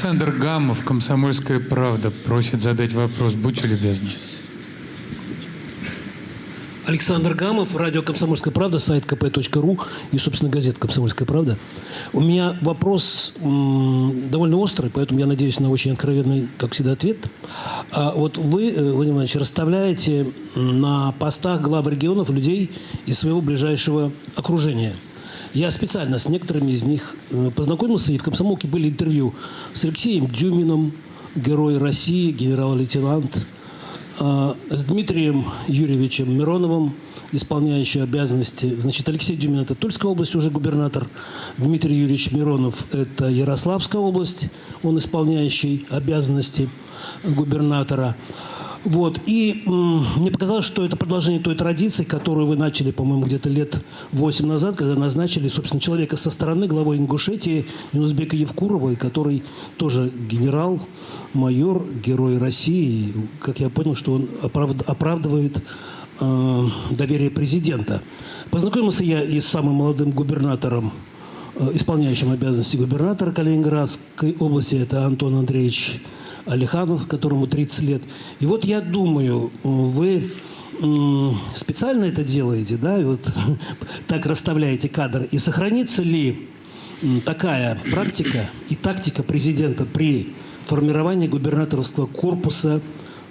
Александр Гамов, «Комсомольская правда», просит задать вопрос. Будьте любезны. Александр Гамов, радио «Комсомольская правда», сайт kp.ru и, собственно, газета «Комсомольская правда». У меня вопрос довольно острый, поэтому я надеюсь на очень откровенный, как всегда, ответ. Вот вы, Владимир Владимирович, расставляете на постах глав регионов людей из своего ближайшего окружения. Я специально с некоторыми из них познакомился, и в «Комсомолке» были интервью с Алексеем Дюминым, герой России, генерал-лейтенант, с Дмитрием Юрьевичем Мироновым, исполняющий обязанности. Значит, Алексей Дюмин – это Тульская область, уже губернатор. Дмитрий Юрьевич Миронов – это Ярославская область, он исполняющий обязанности губернатора. Вот. И мне показалось, что это продолжение той традиции, которую вы начали, по-моему, где-то лет 8 назад, когда назначили, собственно, человека со стороны, главой Ингушетии, Юнусбека Евкурова, который тоже генерал, майор, герой России. И, как я понял, что он оправдывает доверие президента. Познакомился я и с самым молодым губернатором, исполняющим обязанности губернатора Калининградской области, это Антон Андреевич Алиханов, которому 30 лет. И вот я думаю, вы специально это делаете, да, и вот так расставляете кадр. И сохранится ли такая практика и тактика президента при формировании губернаторского корпуса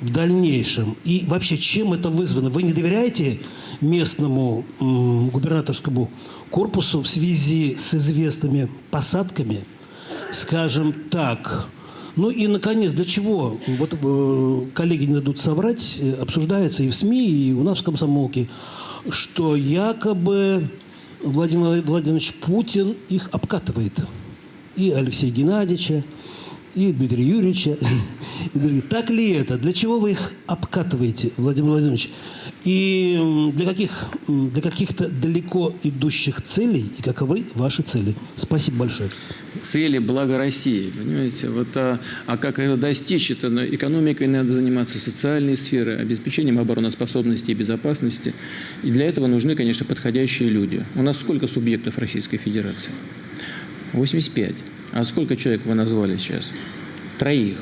в дальнейшем? И вообще, чем это вызвано? Вы не доверяете местному губернаторскому корпусу в связи с известными посадками, скажем так? Ну и, наконец, для чего? Вот коллеги не дадут соврать, обсуждается и в СМИ, и у нас в «Комсомолке», что якобы Владимир Владимирович Путин их обкатывает. И Алексея Геннадьевича, и Дмитрия Юрьевича. Так ли это? Для чего вы их обкатываете, Владимир Владимирович? И для каких-то далеко идущих целей? И каковы ваши цели? Спасибо большое. Цели блага России, понимаете? Вот, как это достичь? Это экономикой надо заниматься, социальной сферой, обеспечением обороноспособности и безопасности. И для этого нужны, конечно, подходящие люди. У нас сколько субъектов Российской Федерации? 85. А сколько человек вы назвали сейчас? 3.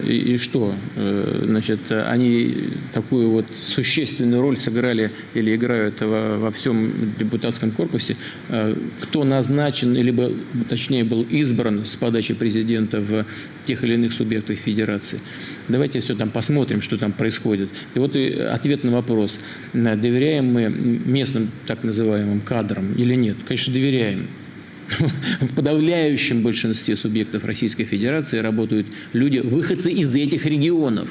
И что? Значит, они такую вот существенную роль сыграли или играют во всем депутатском корпусе. Кто назначен, либо, точнее, был избран с подачи президента в тех или иных субъектах Федерации. Давайте все там посмотрим, что там происходит. И вот и ответ на вопрос. Доверяем мы местным так называемым кадрам или нет? Конечно, доверяем. В подавляющем большинстве субъектов Российской Федерации работают люди, выходцы из этих регионов.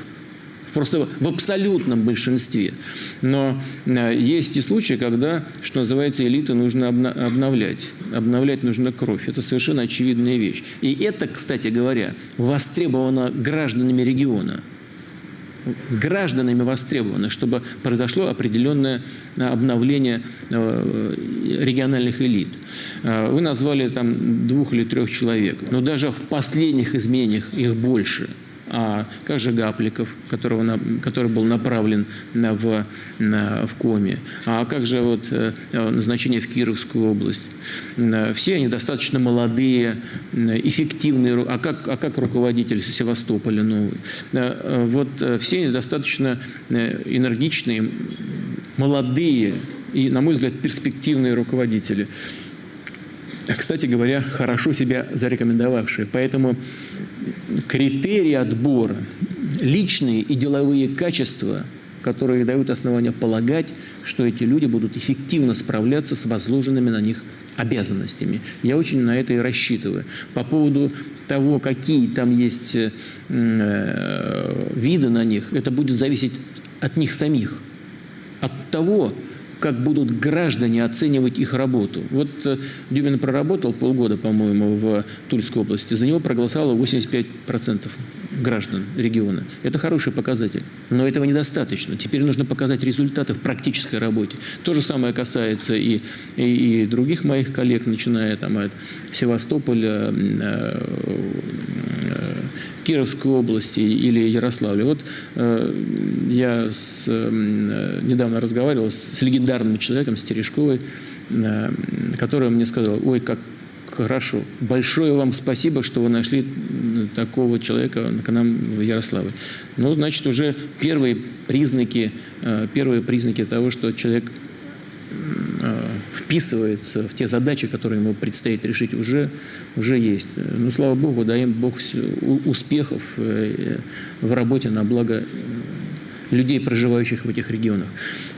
Просто в абсолютном большинстве. Но есть и случаи, когда, что называется, элиту нужно обновлять. Обновлять нужно кровь. Это совершенно очевидная вещь. И это, кстати говоря, востребовано гражданами региона. Гражданами востребовано, чтобы произошло определенное обновление региональных элит. Вы назвали там 2 или 3 человек, но даже в последних изменениях их больше. А как же Гапликов, который был направлен в Коми? А как же вот назначение в Кировскую область? Все они достаточно молодые, эффективные. А как руководитель Севастополя новый? Вот все они достаточно энергичные, молодые и, на мой взгляд, перспективные руководители. Кстати говоря, хорошо себя зарекомендовавшие. Поэтому критерии отбора, личные и деловые качества, которые дают основания полагать, что эти люди будут эффективно справляться с возложенными на них обязанностями. Я очень на это и рассчитываю. По поводу того, какие там есть виды на них, это будет зависеть от них самих, от того, как будут граждане оценивать их работу. Вот Дюмин проработал полгода, по-моему, в Тульской области. За него проголосовало 85% граждан региона. Это хороший показатель. Но этого недостаточно. Теперь нужно показать результаты в практической работе. То же самое касается и других моих коллег, начиная там, от Севастополя, Кировской области или Ярославля. Вот я недавно разговаривал с легендарным человеком, с Терешковой, который мне сказал: ой, как Хорошо. Большое вам спасибо, что вы нашли такого человека к нам в Ярославль. Ну, значит, уже первые признаки того, что человек вписывается в те задачи, которые ему предстоит решить, уже есть. Ну, слава Богу, даем Бог успехов в работе на благо людей, проживающих в этих регионах.